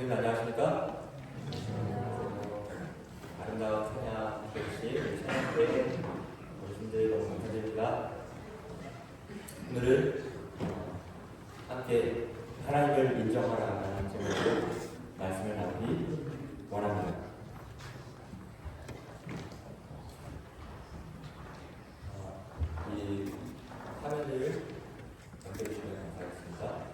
성도님 안녕하십니까? 아름다운 찬양 백신 찬양대 오신들 너무 감사드립니다. 오늘은 함께 하나님을 인정하라는 제목으로 말씀을 나누기 원합니다. 이 화면을 연결해주시면 감사하겠습니다.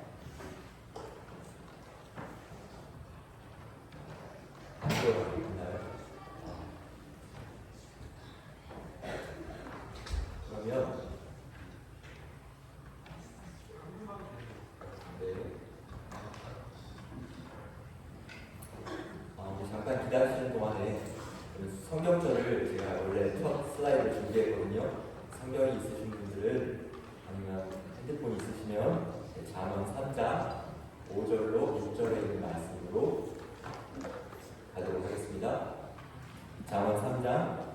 그러면 잠깐 기다리시는 동안에 성경절을 제가 원래 첫 슬라이드를 준비했거든요. 성경이 있으신 분들은 아니면 핸드폰이 있으시면 잠언 3장 5절로 6절에 있는 말씀으로 가도록 하겠습니다. 잠언 3장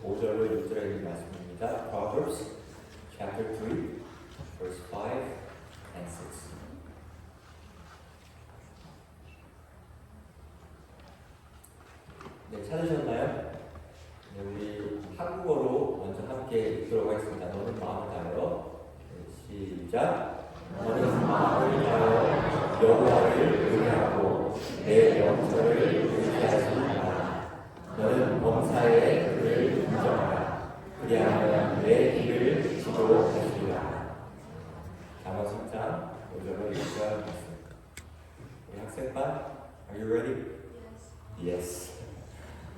5절로 6절에 있는 말씀입니다. Proverbs chapter 3 verse 5 and 6. 네, 찾으셨나요? 네, 우리 한국어로 먼저 함께 읽도록 하겠습니다. 너는 마음을 다하여 시작. 너는 마음을 다하여 여호와를 의뢰하고 내 영혼을 의지하지 마라. 너는 범사에 그를 인정하라. 그리하면 내 길을 지도하시리라. 잠언 10장 5절로 6절 말씀. 우리 학생반, are you ready? Yes.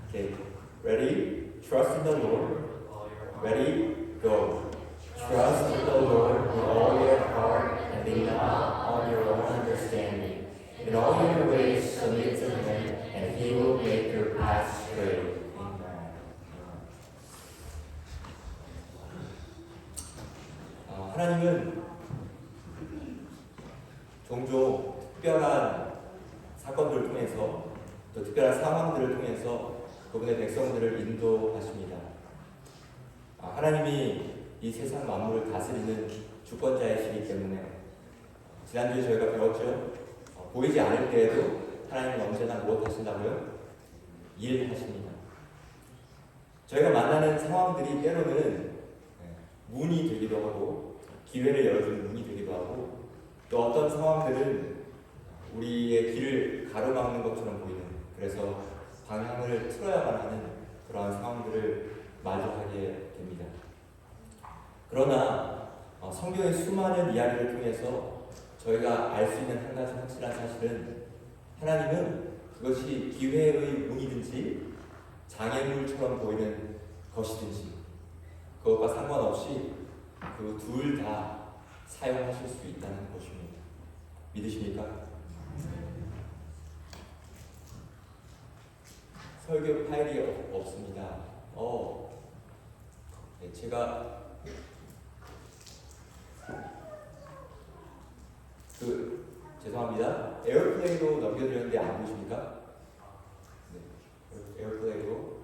Okay, ready? Trust in the Lord. Ready? Go. Trust in the Lord with all your heart and lean not on your own understanding. In all your ways submit to Him, and He will make your path straight. Amen. 하나님은 종종 특별한 사건들을 통해서 또 특별한 상황들을 통해서 그분의 백성들을 인도하십니다. 하나님이 이 세상 만물을 다스리는 주권자이시기 때문에 지난주에 저희가 배웠죠. 보이지 않을 때에도 하나님은 언제나 무엇 하신다고요? 일하십니다. 저희가 만나는 상황들이 때로는 문이 되기도 하고 기회를 열어주는 문이 되기도 하고 또 어떤 상황들은 우리의 길을 가로막는 것처럼 보이는, 그래서 방향을 틀어야만 하는 그러한 상황들을 마주하게 됩니다. 그러나 성경의 수많은 이야기를 통해서 저희가 알 수 있는 한 가지 확실한 사실은 하나님은 그것이 기회의 문이든지 장애물처럼 보이는 것이든지 그것과 상관없이 그 둘 다 사용하실 수 있다는 것입니다. 믿으십니까? 설교 파일이 없습니다. 네, 제가 죄송합니다. 에어플레이로 넘겨드렸는데 안 보십니까? 네, 에어플레이로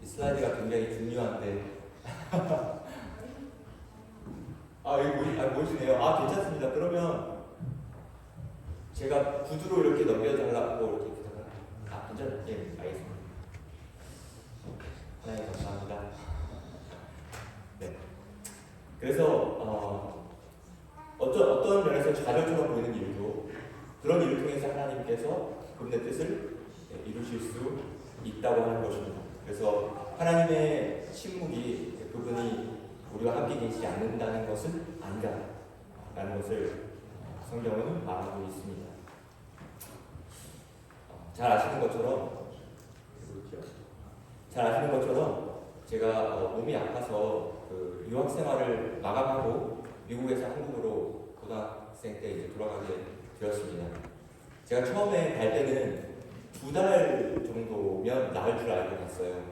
이 슬라이드가 굉장히 중요한데 보이시네요. 괜찮습니다. 그러면 제가 구두로 이렇게 넘겨달라고 이렇게 부탁을. 괜찮네. 알겠습니다. 하나님 감사합니다. 네. 그래서 어떤 면에서 좌절처럼 보이는 일도 그런 일을 통해서 하나님께서 그분의 뜻을 이루실 수 있다고 하는 것입니다. 그래서 하나님의 침묵이 그분이 우리와 함께 계시지 않는다는 것은 아니다라는 것을 성경은 말하고 있습니다. 잘 아시는 것처럼 제가 몸이 아파서 유학 생활을 마감하고 미국에서 한국으로 고등학생 때 이제 돌아가게 되었습니다. 제가 처음에 갈 때는 2달 정도면 나을 줄 알고 갔어요.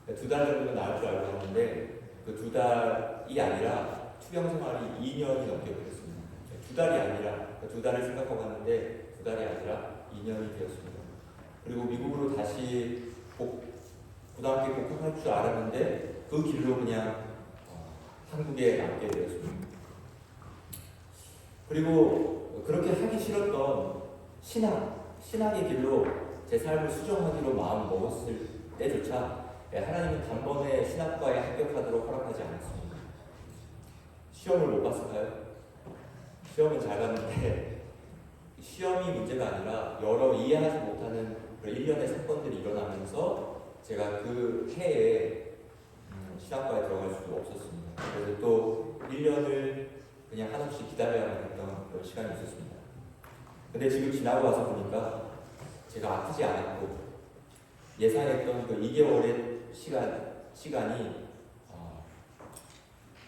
2달 정도면 나을 줄 알고 갔는데 그 2달이 아니라 투병 생활이 2년이 넘게 걸렸습니다. 2달이 아니라 2달을 생각하고 갔는데 2달이 아니라 2년이 되었습니다. 그리고 미국으로 다시 고등학교에 복학할 줄 알았는데 그 길로 그냥 한국에 남게 되었습니다. 그리고 그렇게 하기 싫었던 신학의 길로 제 삶을 수정하기로 마음 먹었을 때조차 하나님은 단번에 신학과에 합격하도록 허락하지 않았습니다. 시험을 못 봤을까요? 시험은 잘 봤는데 시험이 문제가 아니라 여러 이해하지 못하는 일련의 사건들이 일어나면서 제가 그 해에 신학과에 들어갈 수도 없었습니다. 그래서 또 1년을 그냥 한없이 기다려야만 했던 그런 시간이 있었습니다. 근데 지금 지나고 와서 보니까 제가 아프지 않았고 예상했던 그 2개월의 시간이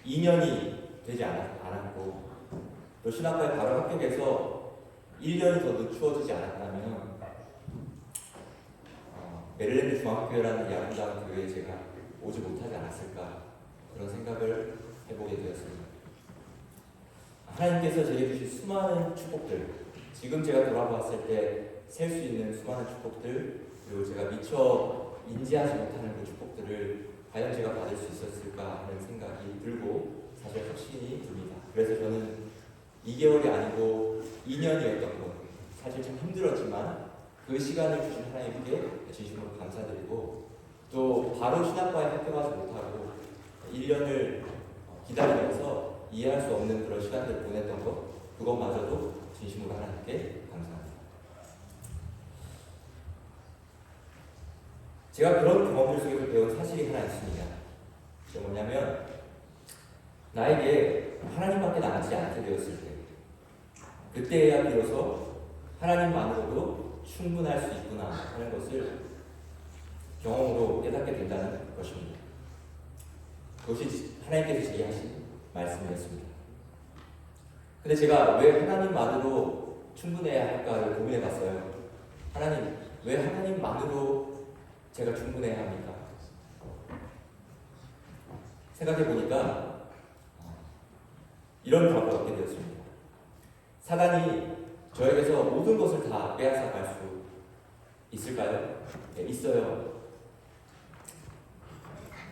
2년이 되지 않았고 또 신학과에 바로 합격해서 1년이 더 늦추어지지 않았다면 메릴랜드 중앙교회라는 야구장 교회에 제가 오지 못하지 않았을까 그런 생각을 해보게 되었습니다. 하나님께서 제게 주신 수많은 축복들, 지금 제가 돌아봤을 때 셀 수 있는 수많은 축복들, 그리고 제가 미처 인지하지 못하는 그 축복들을 과연 제가 받을 수 있었을까 하는 생각이 들고 사실 확신이 듭니다. 그래서 저는 2개월이 아니고 2년이었던 것, 사실 좀 힘들었지만 그 시간을 주신 하나님께 진심으로 감사드리고 또 바로 신학과에 합격하지 못하고 1년을 기다리면서 이해할 수 없는 그런 시간들을 보냈던 것, 그것마저도 진심으로 하나님께 감사합니다. 제가 그런 경험들 속에서 배운 사실이 하나 있습니다. 그게 뭐냐면 나에게 하나님밖에 남지 않게 되었을 때 그때야 비로소 하나님만으로도 충분할 수 있구나 하는 것을 경험으로 깨닫게 된다는 것입니다. 그것이 하나님께서 제게 하신 말씀이었습니다. 근데 제가 왜 하나님만으로 충분해야 할까를 고민해 봤어요. 하나님, 왜 하나님만으로 제가 충분해야 합니까? 생각해 보니까 이런 답을 얻게 되었습니다. 사단이 저에게서 모든 것을 다 빼앗아 갈 수 있을까요? 네, 있어요.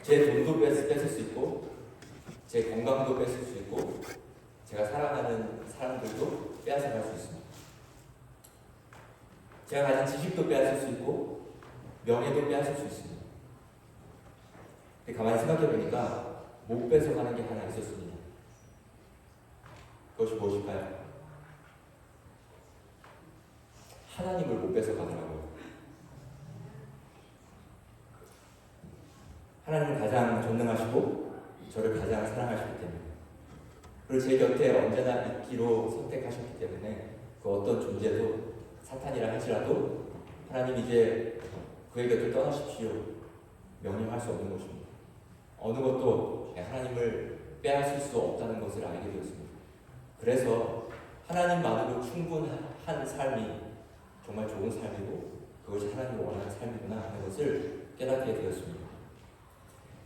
제 돈도 뺏을 수 있고, 제 건강도 뺏을 수 있고, 제가 사랑하는 사람들도 빼앗아 갈 수 있습니다. 제가 가진 지식도 빼앗을 수 있고, 명예도 빼앗을 수 있습니다. 근데 가만히 생각해 보니까 못 뺏어가는 게 하나 있었습니다. 그것이 무엇일까요? 하나님을 못 뺏어가더라고요. 하나님은 가장 전능하시고 저를 가장 사랑하시기 때문에, 그리고 제 곁에 언제나 있기로 선택하셨기 때문에 그 어떤 존재도 사탄이라 할지라도 하나님 이제 그의 곁을 떠나십시오 명령할 수 없는 것입니다. 어느 것도 하나님을 빼앗을 수 없다는 것을 알게 되었습니다. 그래서 하나님만으로 충분한 삶이 정말 좋은 삶이고 그것이 하나님이 원하는 삶이구나 하는 것을 깨닫게 되었습니다.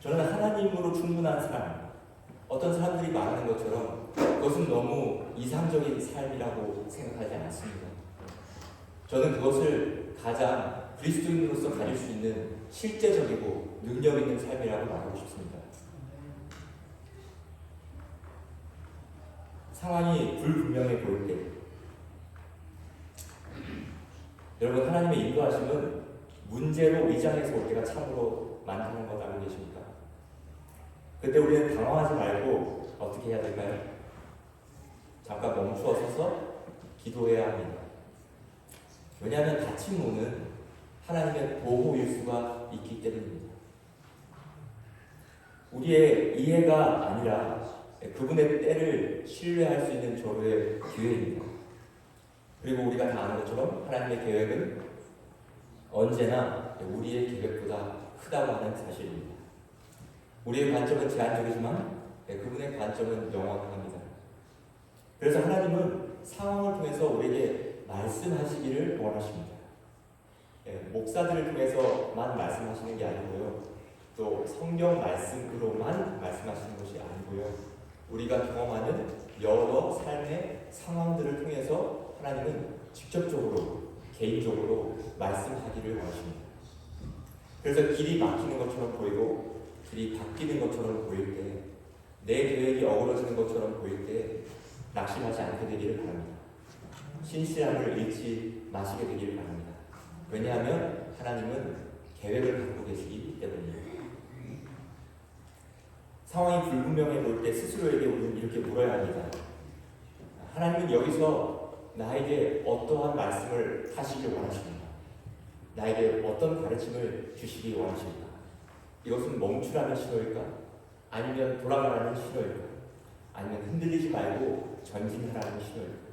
저는 하나님으로 충분한 삶, 어떤 사람들이 말하는 것처럼 그것은 너무 이상적인 삶이라고 생각하지 않습니다. 저는 그것을 가장 그리스도인으로서 가질 수 있는 실제적이고 능력 있는 삶이라고 말하고 싶습니다. 상황이 불분명해 보일 때, 여러분, 하나님의 인도하심은 문제로 위장해서 올 때가 참으로 많다는 것 알고 계십니까? 그때 우리는 당황하지 말고 어떻게 해야 될까요? 잠깐 멈추어 서서 기도해야 합니다. 왜냐하면 닫힌 문은 하나님의 보호 일수가 있기 때문입니다. 우리의 이해가 아니라 그분의 때를 신뢰할 수 있는 저로의 기회입니다. 그리고 우리가 다 아는 것처럼 하나님의 계획은 언제나 우리의 계획보다 크다고 하는 사실입니다. 우리의 관점은 제한적이지만 그분의 관점은 영원합니다. 그래서 하나님은 상황을 통해서 우리에게 말씀하시기를 원하십니다. 목사들을 통해서만 말씀하시는 게 아니고요, 또 성경 말씀으로만 말씀하시는 것이 아니고요, 우리가 경험하는 여러 삶의 상황들을 통해서 하나님은 직접적으로, 개인적으로 말씀하기를 원하십니다. 그래서 길이 막히는 것처럼 보이고 길이 바뀌는 것처럼 보일 때, 내 계획이 어그러지는 것처럼 보일 때 낙심하지 않게 되기를 바랍니다. 신실함을 잃지 마시게 되기를 바랍니다. 왜냐하면 하나님은 계획을 갖고 계시기 때문입니다. 상황이 불분명해 보일 때 스스로에게 우리는 이렇게 물어야 합니다. 하나님은 여기서 나에게 어떠한 말씀을 하시길 원하십니까? 나에게 어떤 가르침을 주시기 원하십니까? 이것은 멈추라는 신호일까? 아니면 돌아가라는 신호일까? 아니면 흔들리지 말고 전진하라는 신호일까?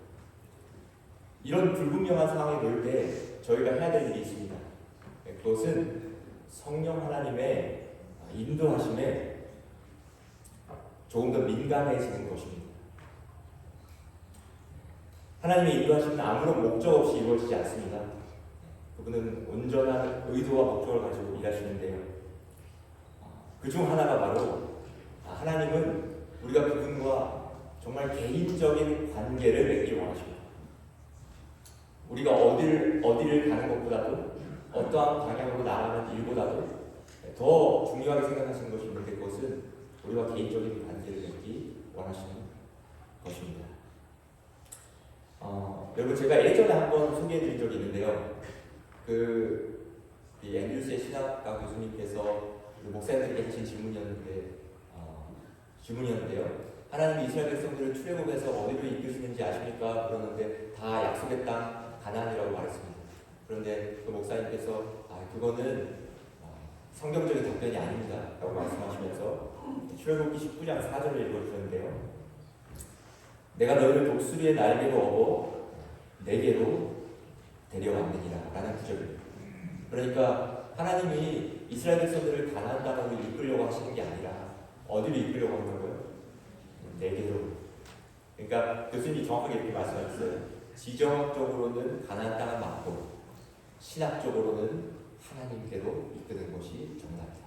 이런 불분명한 상황에 놓일 때 저희가 해야 될 일이 있습니다. 그것은 성령 하나님의 인도하심에 조금 더 민감해지는 것입니다. 하나님의 인도하심은 아무런 목적 없이 이루어지지 않습니다. 그분은 온전한 의도와 목적을 가지고 일하시는데요. 그 중 하나가 바로 하나님은 우리가 그분과 정말 개인적인 관계를 맺기 원하십니다. 우리가 어디를 가는 것보다도 어떠한 방향으로 나아가는 일보다도 더 중요하게 생각하시는 것이 있는데 그것은 우리와 개인적인 관계를 맺기 원하시는 것입니다. 여러분 제가 예전에 한번 소개해드린 적이 있는데요. 이 앤드루스의 신학과 교수님께서 목사님들에게 하신 질문이었는데요. 하나님이 이스라엘 백성들을 출애굽해서 어디로 이끄시는지 아십니까? 그러는데 다 약속의 땅 가나안이라고 말했습니다. 그런데 그 목사님께서 그거는 성경적인 답변이 아닙니다 라고 말씀하시면서 출애굽기 19장 4절을 읽어주셨는데요. 내가 너희를 독수리의 날개로 업어 내게로 데려왔느니라 라는 구절입니다. 그러니까 하나님이 이스라엘 백성들을 가나안 땅으로 이끌려고 하시는 게 아니라 어디로 이끌려고 하는 거고요? 내게로. 그러니까 교수님이 정확하게 이렇게 말씀하셨어요. 지정학적으로는 가나안 땅은 맞고 신학적으로는 하나님께로 이끄는 것이 정답이다.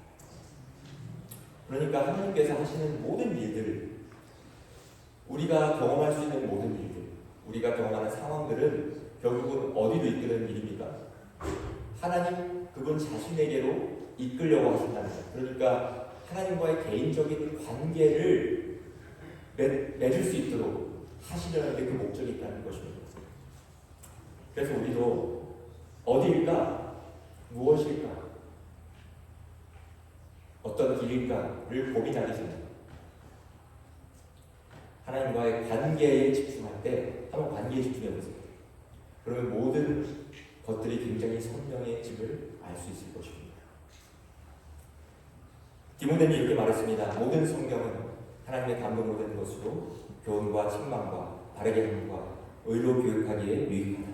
그러니까 하나님께서 하시는 모든 일들, 우리가 경험할 수 있는 모든 일들, 우리가 경험하는 상황들은 결국은 어디로 이끄는 일입니까? 하나님 그분 자신에게로 이끌려고 하신다는 거예요. 그러니까 하나님과의 개인적인 관계를 맺을 수 있도록 하시려는 게 그 목적이 있다는 것입니다. 그래서 우리도 어디일까? 무엇일까? 어떤 길일까를 고민하기 전에 하나님과의 관계에 집중할 때 한번 관계에 집중해 보세요. 그러면 모든 것들이 굉장히 선명해짐을 알 수 있을 것입니다. 디모데는 이렇게 말했습니다. 모든 성경은 하나님의 감동으로 된 것으로 교훈과 책망과 바르게 함과 의로 교육하기에 유익하다.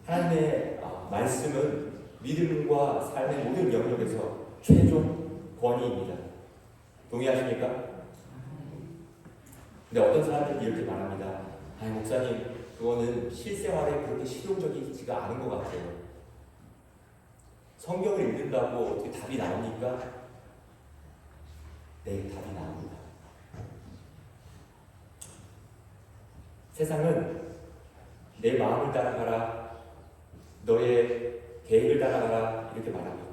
하나님의 말씀은 믿음과 삶의 모든 영역에서 최종 권위입니다. 동의하십니까? 근데 어떤 사람들은 이렇게 말합니다. 목사님, 그거는 실생활에 그렇게 실용적이지가 않은 것 같아요. 성경을 읽는다고 어떻게 답이 나옵니까? 네, 답이 나옵니다. 세상은 내 마음을 따라가라, 너의 계획을 따라가라 이렇게 말합니다.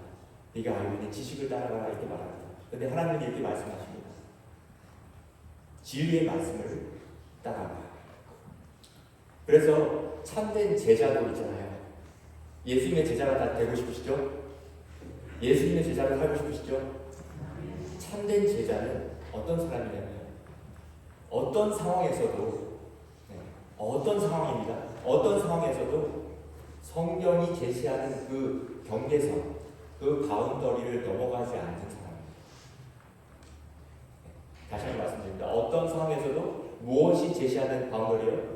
네가 알고 있는 지식을 따라가라 이렇게 말합니다. 그런데 하나님은 이렇게 말씀하십니다. 진리의 말씀을 따라가라. 그래서 참된 제자도 있잖아요. 예수님의 제자가 다 되고 싶으시죠? 예수님의 제자를 하고 싶으시죠? 참된 제자는 어떤 사람이냐면 어떤 상황에서도 어떤 상황입니다. 어떤 상황에서도 성경이 제시하는 그 경계선, 그 바운더리를 넘어가지 않는 사람입니다. 다시 한번 말씀드립니다. 어떤 상황에서도 무엇이 제시하는 바운더리요?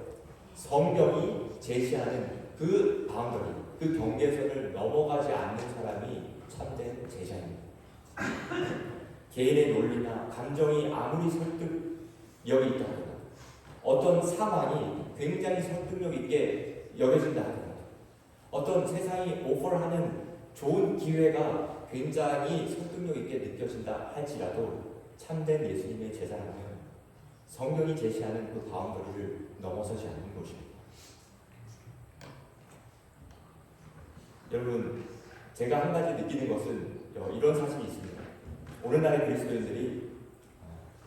성경이 제시하는 그 바운더리, 그 경계선을 넘어가지 않는 사람이 참된 제자입니다. 개인의 논리나 감정이 아무리 설득력이 있다 하더라도 어떤 상황이 굉장히 설득력 있게 여겨진다 하더라도 어떤 세상이 오퍼하는 좋은 기회가 굉장히 설득력 있게 느껴진다 할지라도 참된 예수님의 제자라면 성경이 제시하는 그 바운더리를 넘어서지 않는 것입니다. 여러분, 제가 한 가지 느끼는 것은 이런 사실이 있습니다. 오늘날의 그리스도인들이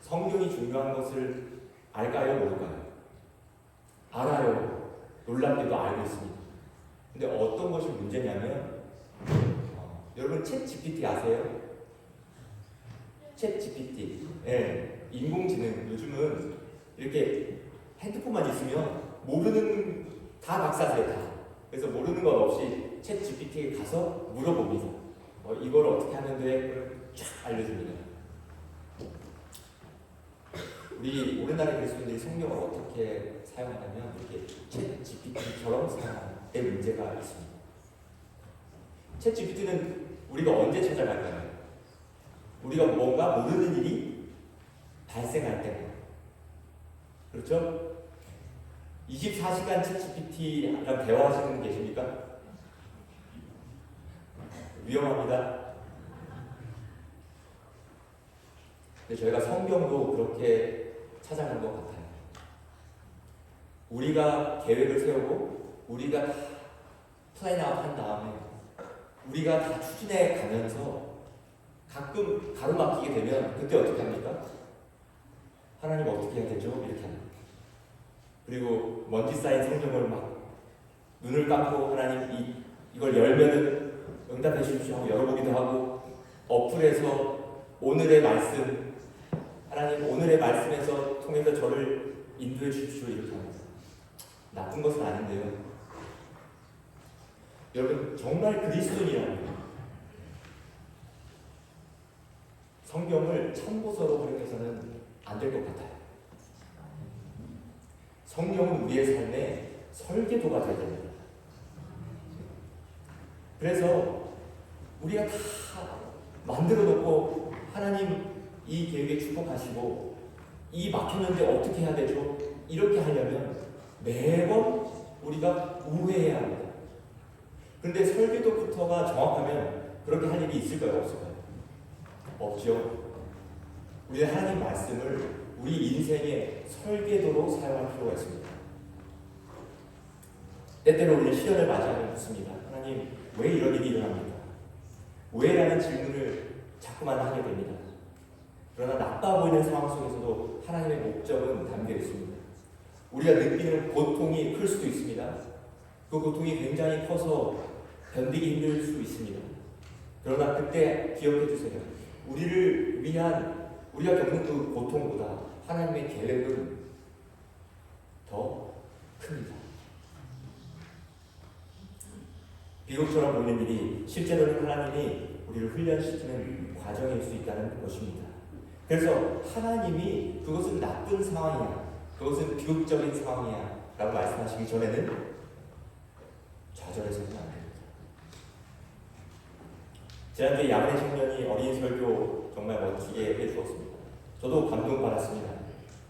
성경이 중요한 것을 알까요? 모를까요? 알아요. 놀랍게도 알고 있습니다. 근데 어떤 것이 문제냐면 여러분 챗 GPT 아세요? 챗 GPT. 예, 인공지능. 요즘은 이렇게 핸드폰만 있으면 모르는 다 박사세요. 다. 그래서 모르는 것 없이 챗 GPT에 가서 물어봅니다. 이걸 어떻게 하면 돼? 그럼 쫙 알려줍니다. 우리나라 그리스도인들이 성경을 어떻게 사용하냐면 이렇게 챗 GPT처럼 사용하는 데 문제가 있습니다. 챗 GPT는 우리가 언제 찾아갈까요? 우리가 뭔가 모르는 일이 발생할 때. 그렇죠? 24시간 챗 GPT랑 대화하시는 분 계십니까? 위험합니다. 근데 저희가 성경도 그렇게 찾아간 것 같아요. 우리가 계획을 세우고 우리가 다 플랜아웃 한 다음에 우리가 다 추진해 가면서 가끔 가로막히게 되면 그때 어떻게 합니까? 하나님 어떻게 해야 되죠? 이렇게 합니다. 그리고 먼지 쌓인 성경을 막 눈을 감고 하나님 이걸 열면은 응답해 주십시오 하고 열어보기도 하고 어플에서 오늘의 말씀 하나님 오늘의 말씀에서 통해서 저를 인도해 주십시오 이렇게 합니다. 나쁜 것은 아닌데요. 여러분 정말 그리스도인이라면 성경을 참고서로 활용해서는 안 될 것 같아요. 성경은 우리의 삶의 설계도가 되어야 됩니다. 그래서 우리가 다 만들어 놓고 하나님 이 계획에 축복하시고 이 막혔는데 어떻게 해야 되죠? 이렇게 하려면 매번 우리가 우회해야 합니다. 그런데 설계도부터가 정확하면 그렇게 할 일이 있을까요? 없을까요? 없죠. 우리는 하나님 말씀을 우리 인생의 설계도로 사용할 필요가 있습니다. 때때로 우리는 시련을 맞이하면 묻습니다. 하나님, 왜 이런 일이 일어납니까? 왜? 라는 질문을 자꾸만 하게 됩니다. 그러나 나빠 보이는 상황 속에서도 하나님의 목적은 담겨 있습니다. 우리가 느끼는 고통이 클 수도 있습니다. 그 고통이 굉장히 커서 견디기 힘들 수 있습니다. 그러나 그때 기억해 주세요. 우리가 겪는 그 고통보다 하나님의 계획은 더 큽니다. 비극처럼 보이는 일이 실제로는 하나님이 우리를 훈련시키는 과정일 수 있다는 것입니다. 그래서 하나님이 그것은 나쁜 상황이야, 그것은 비극적인 상황이야 라고 말씀하시기 전에는 좌절해서는 안 됩니다. 지난주에 야만의 청년이 어린 설교 정말 멋지게 해주었습니다. 저도 감동받았습니다.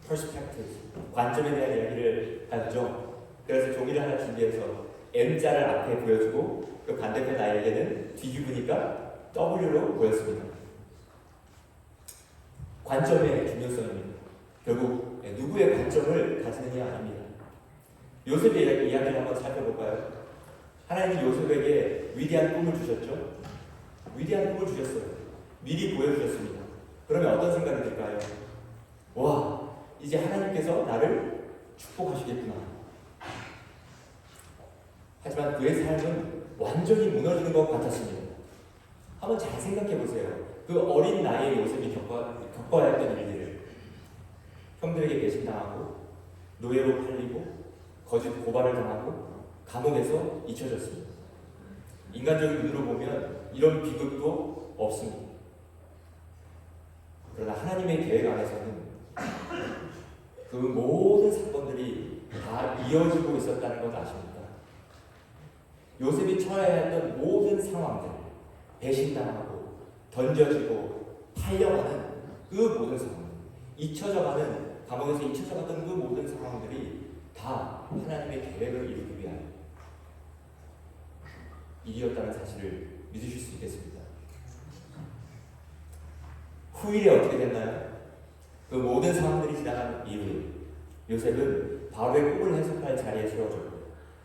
perspective, 관점에 대한 이야기를 하죠. 그래서 종이를 하나 준비해서 M자를 앞에 보여주고 그 반대편 나에게는 뒤집으니까 W로 보였습니다. 관점의 중요성입니다. 결국 누구의 관점을 가지느냐 아닙니다. 요셉의 이야기를 한번 살펴볼까요? 하나님이 요셉에게 위대한 꿈을 주셨죠. 위대한 꿈을 주셨어요. 미리 보여주셨습니다. 그러면 어떤 생각이 들까요? 와, 이제 하나님께서 나를 축복하시겠구나. 하지만 그의 삶은 완전히 무너지는 것 같았습니다. 한번 잘 생각해 보세요. 그 어린 나이에 요셉이 겪어야 했던 일들을 형들에게 배신당하고 노예로 팔리고 거짓 고발을 당하고 감옥에서 잊혀졌습니다. 인간적인 눈으로 보면 이런 비극도 없습니다. 그러나 하나님의 계획 안에서는 그 모든 사건들이 다 이어지고 있었다는 것 아십니까? 요셉이 처해야 했던 모든 상황들, 배신당하고 던져지고 팔려가는 그 모든 상황들, 잊혀져가는 감옥에서 잊혀져갔던 그 모든 상황들이 다 하나님의 계획을 이루기 위한 일이었다는 사실을 믿으실 수 있겠습니다. 후일에 어떻게 됐나요? 그 모든 상황들이 지나간 이후에 요셉은 바로의 꿈을 해석할 자리에 세워졌고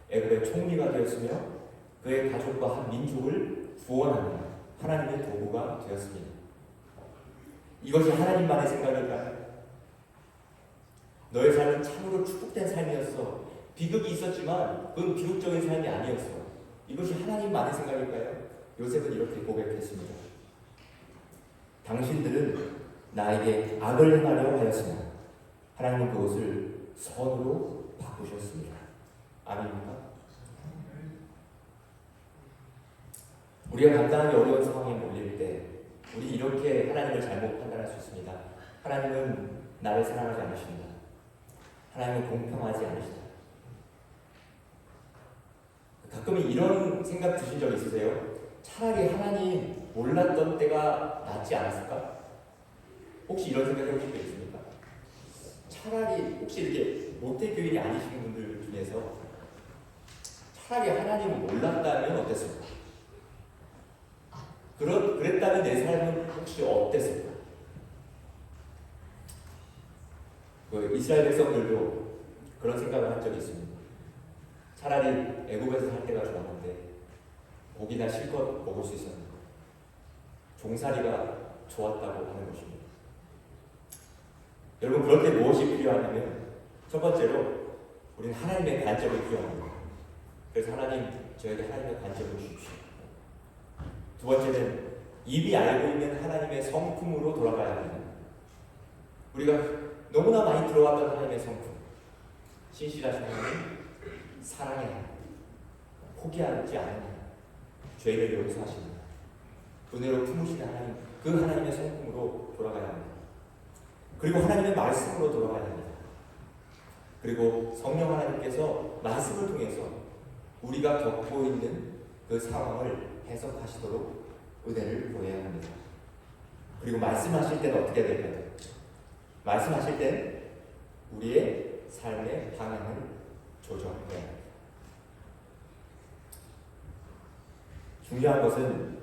애굽의 총리가 되었으며 그의 가족과 한 민족을 구원하는 하나님의 도구가 되었습니다. 이것이 하나님만의 생각일까요? 너의 삶은 참으로 축복된 삶이었어. 비극이 있었지만 그건 비극적인 삶이 아니었어. 이것이 하나님만의 생각일까요? 요셉은 이렇게 고백했습니다. 당신들은 나에게 악을 행하려 하였으나 하나님은 그것을 선으로 바꾸셨습니다. 아멘입니까? 우리가 감당하기 어려운 상황에 몰릴 때 우리 이렇게 하나님을 잘못 판단할 수 있습니다. 하나님은 나를 사랑하지 않으신다. 하나님은 공평하지 않으시다. 가끔 이런 생각 드신 적 있으세요? 차라리 하나님 몰랐던 때가 낫지 않았을까? 혹시 이런 생각 해보신 적 있습니까? 차라리 혹시 이렇게 모태교인이 아니신 분들 중에서 차라리 하나님을 몰랐다면 어땠을까? 그랬다면 내 삶은 혹시 어땠을까? 이스라엘 백성들도 그런 생각을 한 적이 있습니다. 차라리 애굽에서 살 때가 좋았는데 고기나 실컷 먹을 수 있었는데 종살이가 좋았다고 하는 것입니다. 여러분, 그럴 때 무엇이 필요하냐면 첫 번째로 우리는 하나님의 관점이 필요합니다. 그래서 하나님, 저에게 하나님의 관점을 주십시오. 두 번째는 이미 알고 있는 하나님의 성품으로 돌아가야 합니다. 우리가 너무나 많이 들어왔던 하나님의 성품, 신실하신 하나님, 사랑의 하나님, 포기하지 않는 하나님, 죄를 용서하시는 은혜로 품으시는 하나님, 그 하나님의 성품으로 돌아가야 합니다. 그리고 하나님의 말씀으로 돌아가야 합니다. 그리고 성령 하나님께서 말씀을 통해서 우리가 겪고 있는 그 상황을 해석하시도록 은혜를 보여야 합니다. 그리고 말씀하실 때는 어떻게 될까요? 말씀하실 땐 우리의 삶의 방향을 조정해야 합니다. 중요한 것은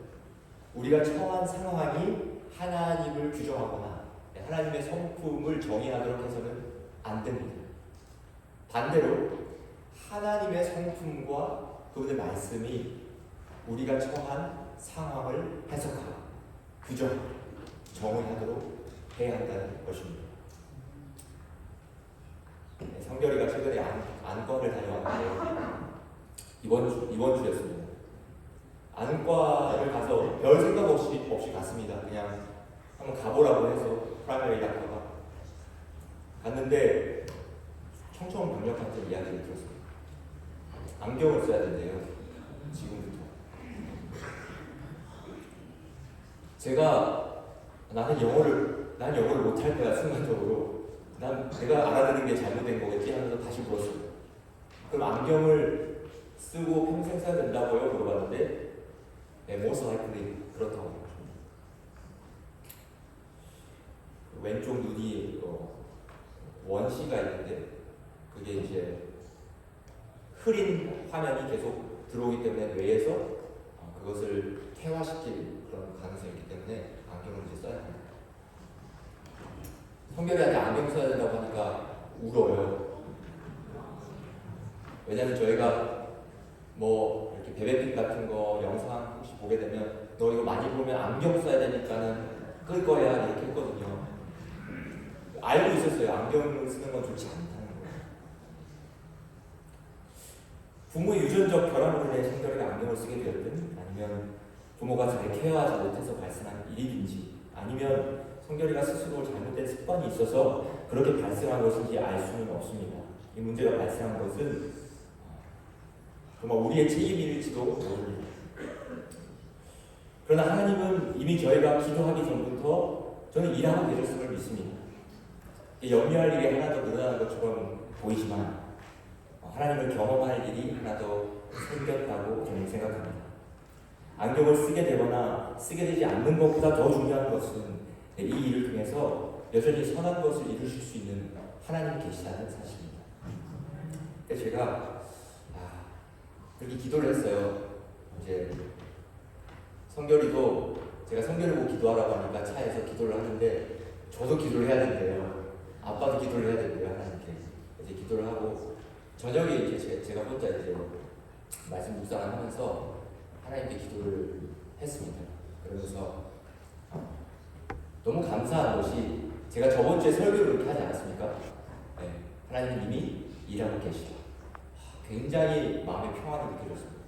우리가 처한 상황이 하나님을 규정하거나 하나님의 성품을 정의하도록 해서는 안 됩니다. 반대로 하나님의 성품과 그분의 말씀이 우리가 처한 상황을 해석하고 규정하고 정의하도록 해야 한다는 것입니다. 성결이가 최근에 안과를 다녀왔는데 이번 주였습니다. 안과를 가서 별 생각 없이 갔습니다. 그냥 한번 가보라고 해서 프라이머리 닥터가 갔는데 청천벽력한테 이야기를 들었습니다. 안경을 써야 된대요. 지금부터. 제가 난 영어를 못할 거야. 순간적으로 내가 알아듣는 게 잘못된 거겠지 하면서 다시 물었어요. 그럼 안경을 쓰고 평생 써야 된다고요? 물어봤는데 most likely 그렇다고 합니다. 왼쪽 눈이 원시가 있는데 그게 이제 흐린 화면이 계속 들어오기 때문에 뇌에서 그것을 퇴화시킬 그런 가능성이 있기 때문에 안경을 이제 써야 합니다. 성결이한테 안경 써야 된다고 하니까 울어요. 왜냐면 저희가 뭐 이렇게 베베픽 같은 거 영상 혹시 보게 되면 너 이거 많이 보면 안경 써야 되니까는 끌 거야 이렇게 했거든요. 알고 있었어요. 안경을 쓰는 건 좋지 않다는 거예요. 부모의 유전적 결함으로 인해 성결이가 안경을 쓰게 되었든 아니면 부모가 잘 케어하지 못해서 발생한 일이든지 아니면 성결이가 스스로 잘못된 습관이 있어서 그렇게 발생한 것인지 알 수는 없습니다. 이 문제가 발생한 것은 정말 우리의 책임일지도 모릅니다. 그러나 하나님은 이미 저희가 기도하기 전부터 저는 일하고 계셨음을 믿습니다. 염려할 일이 하나 더 늘어나는 것처럼 보이지만 하나님을 경험할 일이 하나 더 생겼다고 저는 생각합니다. 안경을 쓰게 되거나 쓰게 되지 않는 것보다 더 중요한 것은 이 일을 통해서 여전히 선한 것을 이루실 수 있는 하나님이 계시다는 사실입니다. 제가 그렇게 기도를 했어요. 이제 성결이도 제가 성결을 보고 기도하라고 하니까 차에서 기도를 하는데 저도 기도를 해야 된대요. 아빠도 기도를 해야 된대요. 하나님께 이제 기도를 하고 저녁에 이제 제가 혼자 이제 말씀 묵상을 하면서 하나님께 기도를 했습니다. 그러면서 너무 감사한 것이 제가 저번 주에 설교를 그렇게 하지 않았습니까? 네. 하나님 이미 일하고 계시다. 굉장히 마음의 평안이 느껴졌습니다.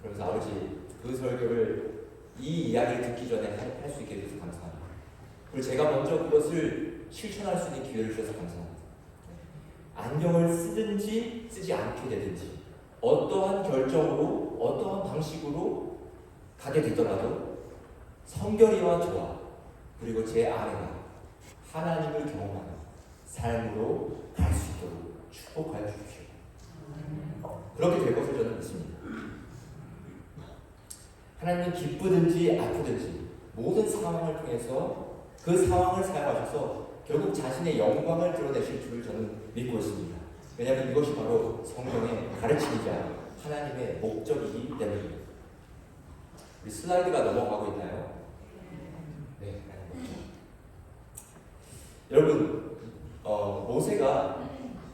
그러면서 아버지 그 설교를 이 이야기를 듣기 전에 할 수 있게 돼서 감사합니다. 그리고 제가 먼저 그것을 실천할 수 있는 기회를 주셔서 감사합니다. 안경을 쓰든지 쓰지 않게 되든지 어떠한 결정으로 어떠한 방식으로 가게 되더라도 성결이와 저와 그리고 제 아내가 하나님을 경험하는 삶으로 갈 수 있도록 축복하여 주십시오. 그렇게 될 것을 저는 믿습니다. 하나님은 기쁘든지 아프든지 모든 상황을 통해서 그 상황을 사용하셔서 결국 자신의 영광을 드러내실 줄 저는 믿고 있습니다. 왜냐하면 이것이 바로 성경의 가르치기자 하나님의 목적이기 때문입니다. 우리 슬라이드가 넘어가고 있나요? 네. 여러분, 모세가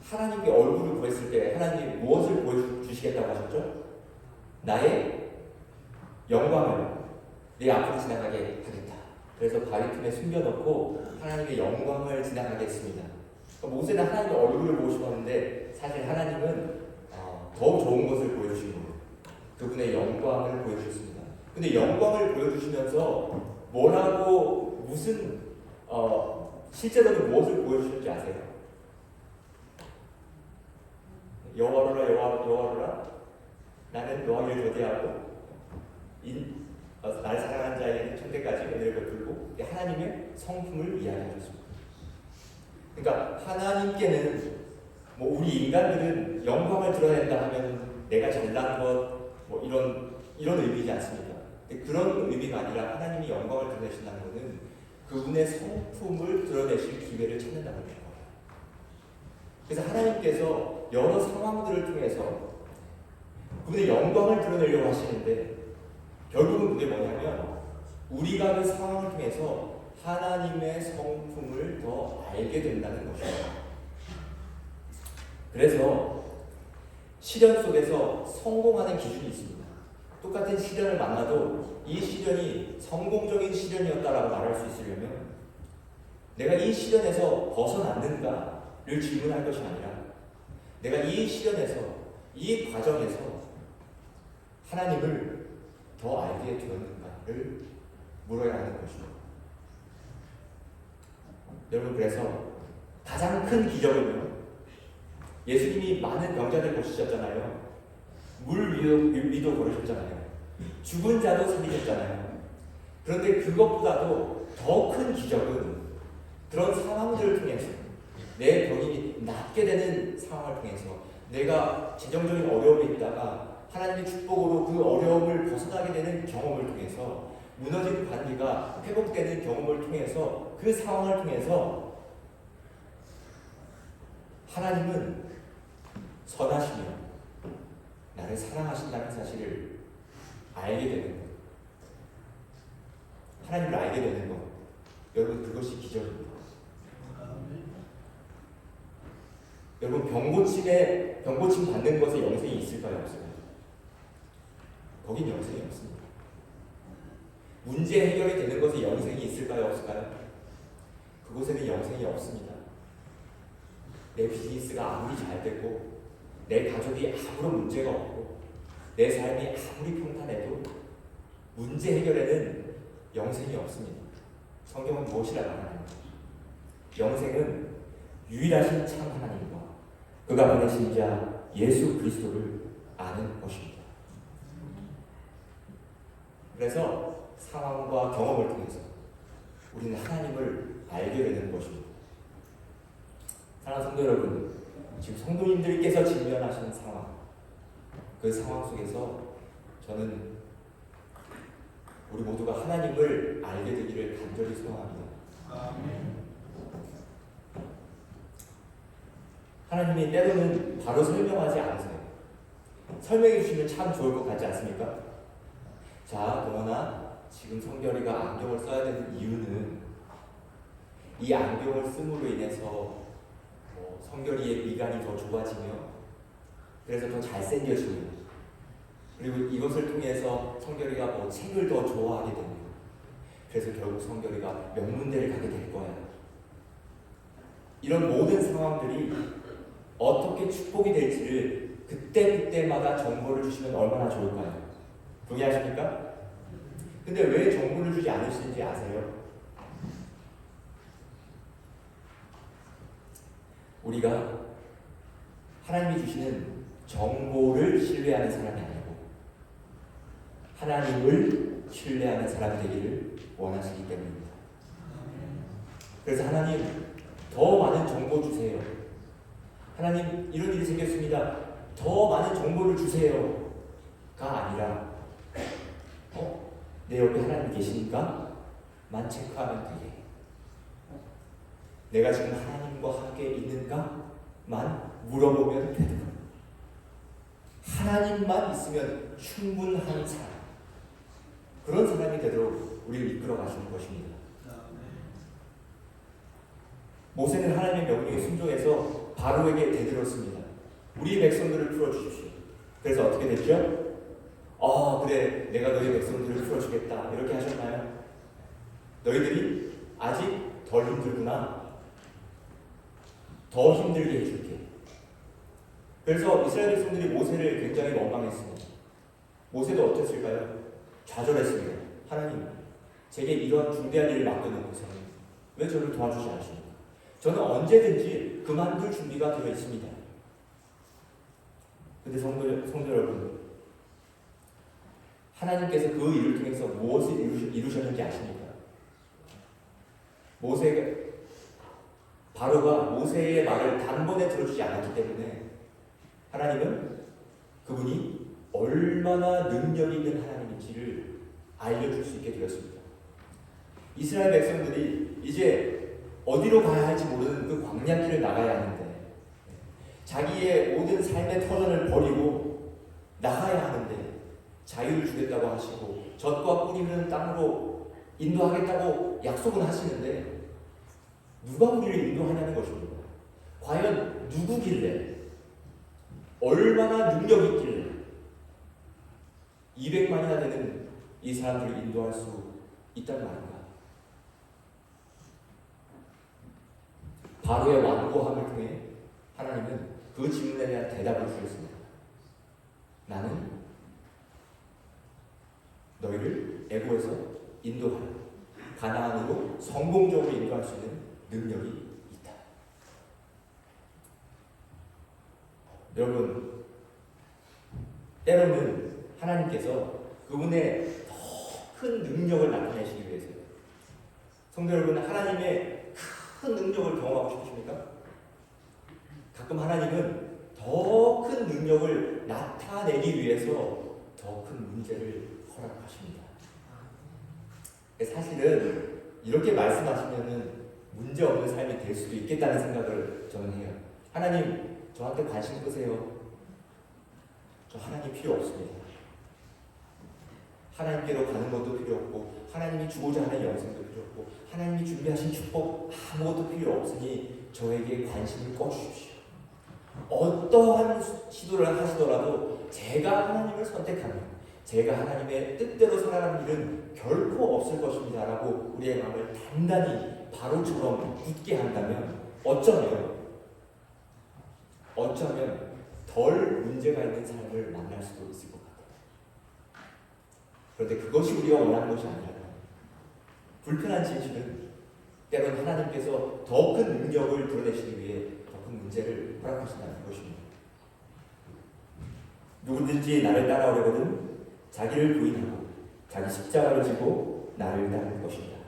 하나님께 얼굴을 구했을 때 하나님이 무엇을 보여주시겠다고 하셨죠? 나의 영광을 내 앞으로 지나가게 하겠다. 그래서 바위 틈에 숨겨놓고 하나님의 영광을 지나가게 했습니다. 모세는 하나님의 얼굴을 보고 싶었는데 사실 하나님은 더 좋은 것을 보여주신 거예요. 그분의 영광을 보여주셨습니다. 근데 영광을 보여주시면서 뭐라고 무슨 실제로는 무엇을 보여주셨는지 아세요? 여호와로라 여호와로라 나는 너희를 거대하고 나를 사랑하는 자에게는 천대까지 은혜를 베풀고 하나님의 성품을 이야기하셨습니다. 그러니까 하나님께는 우리 인간들은 영광을 드러낸다 하면 내가 잘난 것 이런 의미지 않습니까? 그런 의미가 아니라 하나님이 영광을 드러내신다는 것은 그분의 성품을 드러내실 기회를 찾는다는 거예요. 그래서 하나님께서 여러 상황들을 통해서 그분의 영광을 드러내려고 하시는데 결국은 그게 뭐냐면 우리가 그 상황을 통해서 하나님의 성품을 더 알게 된다는 것입니다. 그래서 시련 속에서 성공하는 기준이 있습니다. 똑같은 시련을 만나도 이 시련이 성공적인 시련이었다라고 말할 수 있으려면 내가 이 시련에서 벗어났는가를 질문할 것이 아니라 내가 이 시련에서 이 과정에서 하나님을 더 알게 되었는가를 물어야 하는 것입니다. 여러분, 그래서 가장 큰 기적은요, 예수님이 많은 병자들 고치셨잖아요. 물 위도 걸으셨잖아요. 죽은 자도 살리셨잖아요. 그런데 그것보다도 더 큰 기적은 그런 상황들을 통해서 내 병이 낫게 되는 상황을 통해서 내가 재정적인 어려움에 있다가 하나님의 축복으로 그 어려움을 벗어나게 되는 경험을 통해서 무너진 관계가 회복되는 경험을 통해서 그 상황을 통해서 하나님은 선하시며 나를 사랑하신다는 사실을 알게 되는 것, 하나님을 알게 되는 것, 여러분 그것이 기적입니다. 여러분 병고침 받는 것에 영생이 있을까요? 없을까요? 거긴 영생이 없습니다. 문제 해결이 되는 것에 영생이 있을까요? 없을까요? 그곳에는 영생이 없습니다. 내 비즈니스가 아무리 잘 되고 내 가족이 아무런 문제가 없고 내 삶이 아무리 평탄해도 문제 해결에는 영생이 없습니다. 성경은 무엇이라고 하나요? 영생은 유일하신 참 하나님과 그가 보내신 자 예수 그리스도를 아는 것입니다. 그래서 상황과 경험을 통해서 우리는 하나님을 알게 되는 것입니다. 사랑하는 성도 여러분, 지금 성도님들께서 직면하시는 상황, 그 상황 속에서 저는 우리 모두가 하나님을 알게 되기를 간절히 소원합니다. 아멘. 하나님이 때로는 바로 설명하지 않으세요. 설명해 주시면 참 좋을 것 같지 않습니까? 자, 동원아, 지금 성결이가 안경을 써야 되는 이유는 이 안경을 씀으로 인해서 성결이의 미간이 더 좋아지며 그래서 더 잘생겨지며 그리고 이것을 통해서 성결이가 책을 더 좋아하게 되며 그래서 결국 성결이가 명문대를 가게 될 거야. 이런 모든 상황들이 어떻게 축복이 될지를 그때마다 정보를 주시면 얼마나 좋을까요? 동의하십니까? 근데 왜 정보를 주지 않으시는지 아세요? 우리가 하나님이 주시는 정보를 신뢰하는 사람이 아니고 하나님을 신뢰하는 사람이 되기를 원하시기 때문입니다. 그래서 하나님 더 많은 정보 주세요. 하나님 이런 일이 생겼습니다. 더 많은 정보를 주세요가 아니라 내 옆에 하나님 계시니까 만 체크하면 되게 내가 지금 하나님과 함께 있는가만 물어보면 되는 거예요. 하나님만 있으면 충분한 사람, 그런 사람이 되도록 우리를 이끌어 가시는 것입니다. 모세는 하나님의 명령에 순종해서 바로에게 대들었습니다. 우리 백성들을 풀어주십시오. 그래서 어떻게 됐죠? 그래, 내가 너희 백성들을 풀어주겠다, 이렇게 하셨나요? 너희들이 아직 덜 힘들구나. 더 힘들게 해줄게. 그래서 이스라엘 백성들이 모세를 굉장히 원망했습니다. 모세도 어땠을까요? 좌절했습니다. 하나님, 제게 이런 중대한 일을 맡겨놓고서 왜 저를 도와주지 않으십니까? 저는 언제든지 그만둘 준비가 되어 있습니다. 근데 성도 여러분, 하나님께서 그 일을 통해서 무엇을 이루셨는지 아십니까? 바로가 모세의 말을 단번에 들어주지 않았기 때문에 하나님은 그분이 얼마나 능력 있는 하나님인지를 알려줄 수 있게 되었습니다. 이스라엘 백성들이 이제 어디로 가야 할지 모르는 그 광야길을 나가야 하는데, 자기의 모든 삶의 터전을 버리고 나가야 하는데 자유를 주겠다고 하시고 젖과 꿀이 흐르는 땅으로 인도하겠다고 약속은 하시는데 누가 우리를 인도하냐는 것입니다. 과연 누구길래, 얼마나 능력 있길래 200만이나 되는 이 사람들을 인도할 수 있단 말인가? 바로의 완고함을 통해 하나님은 그 질문에 대한 대답을 주셨습니다. 나는 너희를 애고에서 인도하여 가나안으로 성공적으로 인도할 수 있는 능력이 있다. 여러분, 때로는 하나님께서 그분의 더 큰 능력을 나타내시기 위해서, 성도 여러분, 하나님의 큰 능력을 경험하고 싶으십니까? 가끔 하나님은 더 큰 능력을 나타내기 위해서 더 큰 문제를 허락하십니다. 사실은 이렇게 말씀하시면은 문제 없는 삶이 될 수도 있겠다는 생각을 저는 해요. 하나님, 저한테 관심 끄세요. 저 하나님 필요 없습니다. 하나님께로 가는 것도 필요 없고, 하나님이 주고자 하는 영생도 필요 없고, 하나님이 준비하신 축복 아무것도 필요 없으니 저에게 관심을 꺼주십시오. 어떠한 시도를 하시더라도 제가 하나님을 선택하면 제가 하나님의 뜻대로 살아가는 일은 결코 없을 것입니다 라고 우리의 마음을 단단히 바로처럼 굳게 한다면 어쩌면 덜 문제가 있는 삶을 만날 수도 있을 것 같아요. 그런데 그것이 우리가 원하는 것이 아니라, 불편한 진실은 때로는 하나님께서 더 큰 능력을 드러내시기 위해 더 큰 문제를 허락하신다는 것입니다. 누구든지 나를 따라오려거든 자기를 부인하고 자기 십자가를 지고 나를 따를 것입니다.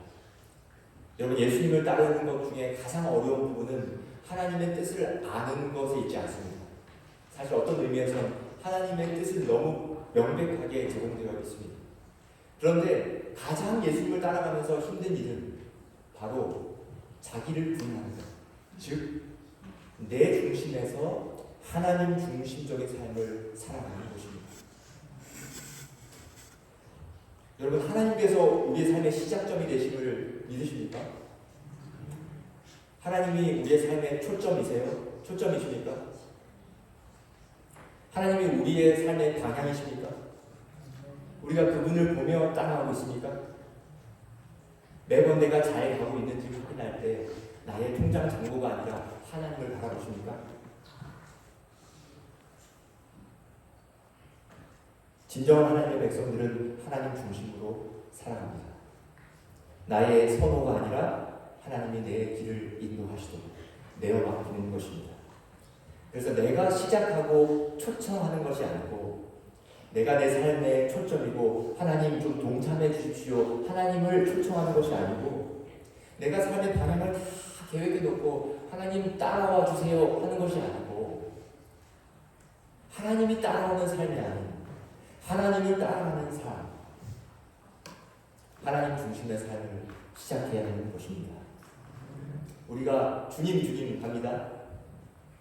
여러분, 예수님을 따르는 것 중에 가장 어려운 부분은 하나님의 뜻을 아는 것에 있지 않습니다. 사실 어떤 의미에서는 하나님의 뜻은 너무 명백하게 제공되어 있습니다. 그런데 가장 예수님을 따라가면서 힘든 일은 바로 자기를 부인하는 것, 즉 내 중심에서 하나님 중심적인 삶을 살아가는 것입니다. 여러분, 하나님께서 우리의 삶의 시작점이 되심을 믿으십니까? 하나님이 우리의 삶의 초점이세요? 초점이십니까? 하나님이 우리의 삶의 방향이십니까? 우리가 그분을 보며 따라가고 있습니까? 매번 내가 잘 가고 있는지 확인할 때 나의 통장 잔고가 아니라 하나님을 바라보십니까? 진정한 하나님의 백성들은 하나님 중심으로 살아갑니다. 나의 선호가 아니라 하나님이 내 길을 인도하시도록 내어 맡기는 것입니다. 그래서 내가 시작하고 초청하는 것이 아니고 내가 내 삶의 초점이고 하나님 좀 동참해 주십시오. 하나님을 초청하는 것이 아니고 내가 삶의 방향을 다 계획해 놓고 하나님 따라와 주세요 하는 것이 아니고 하나님이 따라오는 삶이 아닌 하나님을 따라가는 삶, 하나님 중심의 삶을 시작해야 하는 것입니다. 우리가 주님 합니다.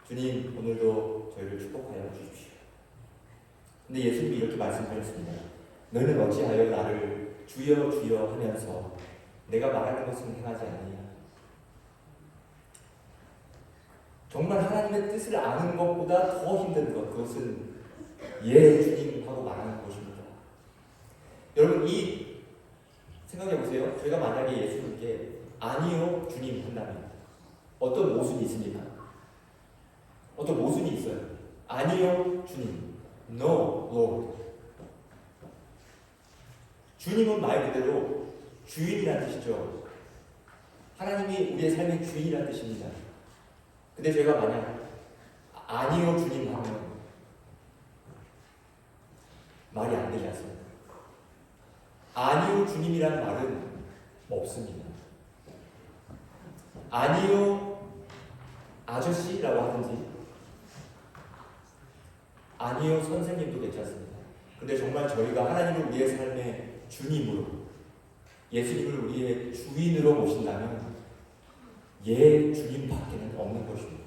주님 오늘도 저희를 축복하여 주십시오. 근데 예수님이 이렇게 말씀하셨습니다. 너는 어찌하여 나를 주여 주여 하면서 내가 말하는 것은 행하지 않느냐. 정말 하나님의 뜻을 아는 것보다 더 힘든 것, 그것은 예 주님 하고 말하는 것입니다. 여러분 이 생각해 보세요. 저희가 만약에 예수님께 아니요 주님 한다면 어떤 모순이 있습니까? 어떤 모순이 있어요. 아니요 주님, no Lord. 주님은 말 그대로 주인이라는 뜻이죠. 하나님이 우리의 삶의 주인이라는 뜻입니다. 근데 제가 만약 아니요 주님 하면 말이 안 되지 않습니까? 아니요 주님이라는 말은 없습니다. 아니요 아저씨라고 하든지 아니요 선생님도 괜찮습니다. 근데 정말 저희가 하나님을 우리의 삶의 주님으로 예수님을 우리의 주인으로 모신다면 예 주님밖에는 없는 것입니다.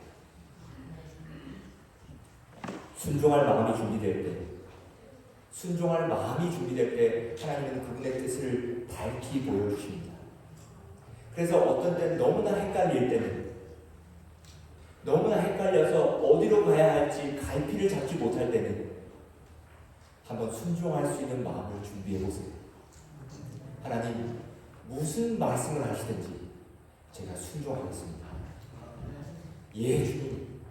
순종할 마음이 준비될 때 순종할 마음이 준비될 때 하나님은 그분의 뜻을 밝히 보여주십니다. 그래서 어떤 때는 너무나 헷갈릴 때는 너무나 헷갈려서 어디로 가야 할지 갈피를 잡지 못할 때는 한번 순종할 수 있는 마음을 준비해 보세요. 하나님 무슨 말씀을 하시든지 제가 순종하겠습니다. 예 주님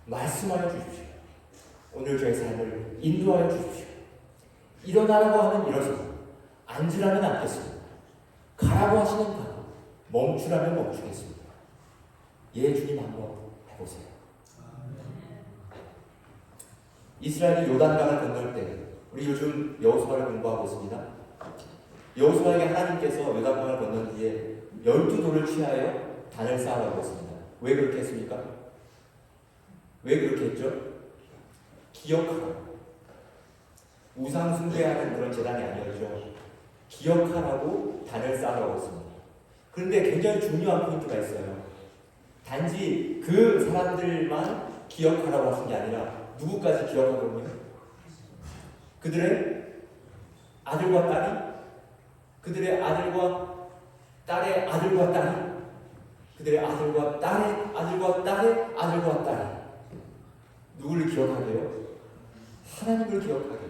말씀하여 주십시오. 오늘 저의 삶을 인도하여 주십시오. 일어나라고 하면 일어서고 앉으라면 앉겠습니다. 가라고 하시는 가고 멈추라면 멈추겠습니다. 예 주님 한번 해보세요. 이스라엘이 요단강을 건널 때 우리 요즘 여호수아를 공부하고 있습니다. 여호수아에게 하나님께서 요단강을 건넌 뒤에 12돌을 취하여 단을 쌓으라고 했습니다. 왜 그렇게 했습니까? 왜 그렇게 했죠? 기억하라고. 우상 숭배하는 그런 재단이 아니었죠. 기억하라고 단을 쌓으라고 했습니다. 그런데 굉장히 중요한 포인트가 있어요. 단지 그 사람들만 기억하라고 하신 게 아니라 누구까지 기억하거든요? 그들의 아들과 딸이, 그들의 아들과 딸의 아들과 딸이, 그들의 아들과 딸의 아들과 딸의 아들과 딸이 누구를 기억하게요? 하나님을 기억하게.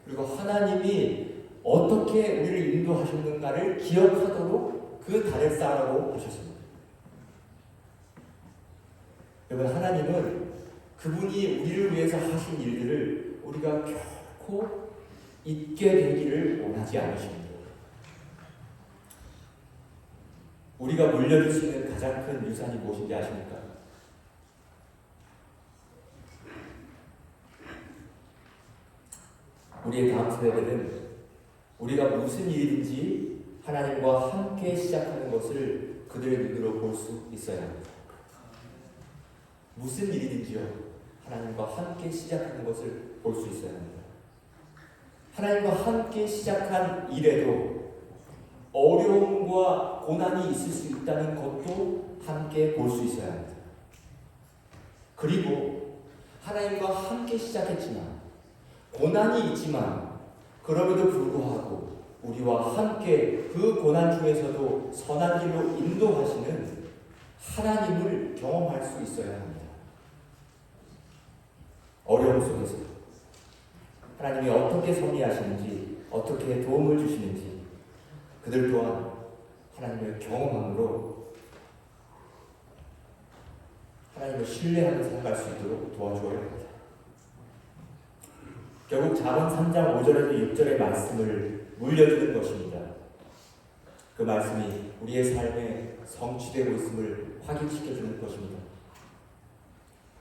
그리고 하나님이 어떻게 우리를 인도하셨는가를 기억하도록 그 달을 쌓으라고 하셨습니다. 여러분 하나님은 그분이 우리를 위해서 하신 일들을 우리가 결코 잊게 되기를 원하지 않으십니다. 우리가 물려줄 수 있는 가장 큰 유산이 무엇인지 아십니까? 우리의 다음 세대들은 우리가 무슨 일이든지 하나님과 함께 시작하는 것을 그들의 눈으로 볼 수 있어야 합니다. 무슨 일이든지요, 하나님과 함께 시작하는 것을 볼 수 있어야 합니다. 하나님과 함께 시작한 일에도 어려움과 고난이 있을 수 있다는 것도 함께 볼 수 있어야 합니다. 그리고 하나님과 함께 시작했지만 고난이 있지만 그럼에도 불구하고 우리와 함께 그 고난 중에서도 선한 길로 인도하시는 하나님을 경험할 수 있어야 합니다. 어려움 속에서 하나님이 어떻게 섭리하시는지, 어떻게 도움을 주시는지 그들 또한 하나님을 경험함으로 하나님을 신뢰하는 삶을 할 수 있도록 도와줘야 합니다. 결국 잠언 3장 5절에서 6절의 말씀을 물려주는 것입니다. 그 말씀이 우리의 삶에 성취되고 있음을 확인시켜주는 것입니다.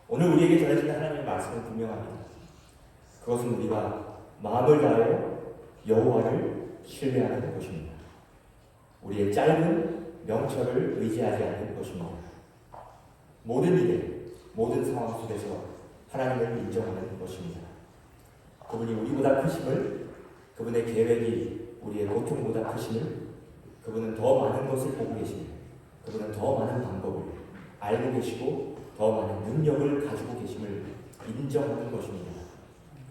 오늘 우리에게 전해지는 하나님의 말씀은 분명합니다. 그것은 우리가 마음을 다하여 여호와를 신뢰하는 것입니다. 우리의 짧은 명철을 의지하지 않는 것입니다. 모든 일에, 모든 상황 속에서 하나님을 인정하는 것입니다. 그분이 우리보다 크심을, 그분의 계획이 우리의 고통보다 크심을, 그분은 더 많은 것을 보고 계십니다. 그분은 더 많은 방법을 알고 계시고 더 많은 능력을 가지고 계심을 인정하는 것입니다.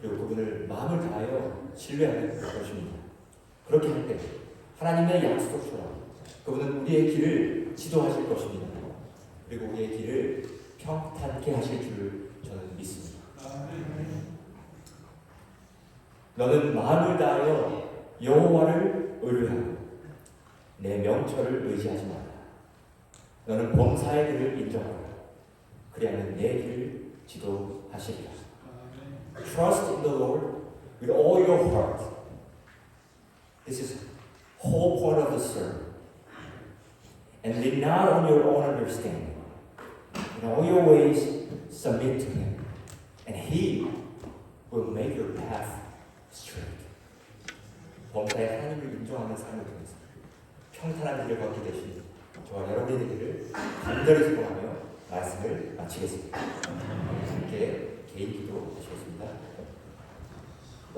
그리고 그분을 마음을 다하여 신뢰하는 것입니다. 그렇게 할 때 하나님의 약속처럼 그분은 우리의 길을 지도하실 것입니다. 그리고 우리의 길을 평탄케 하실 줄 저는 믿습니다. 너는 마음을 다하여 여호와를 의뢰하고 내 명철을 의지하지 마라. 너는 범사의 길을 인정하라. 그리하면 내 길을 지도하시리라. Trust in the Lord with all your heart. This is whole point of the sermon. And lean not on your own understanding. In all your ways submit to Him, and He will make your path straight. 범사의 하나님을 인정하는 삶을 통해서 평탄한 길을 걷게 되신 저와 여러분의 되기를 간절히 소원하며 말씀을 마치겠습니다. 함께 개인 기도 하시겠습니다.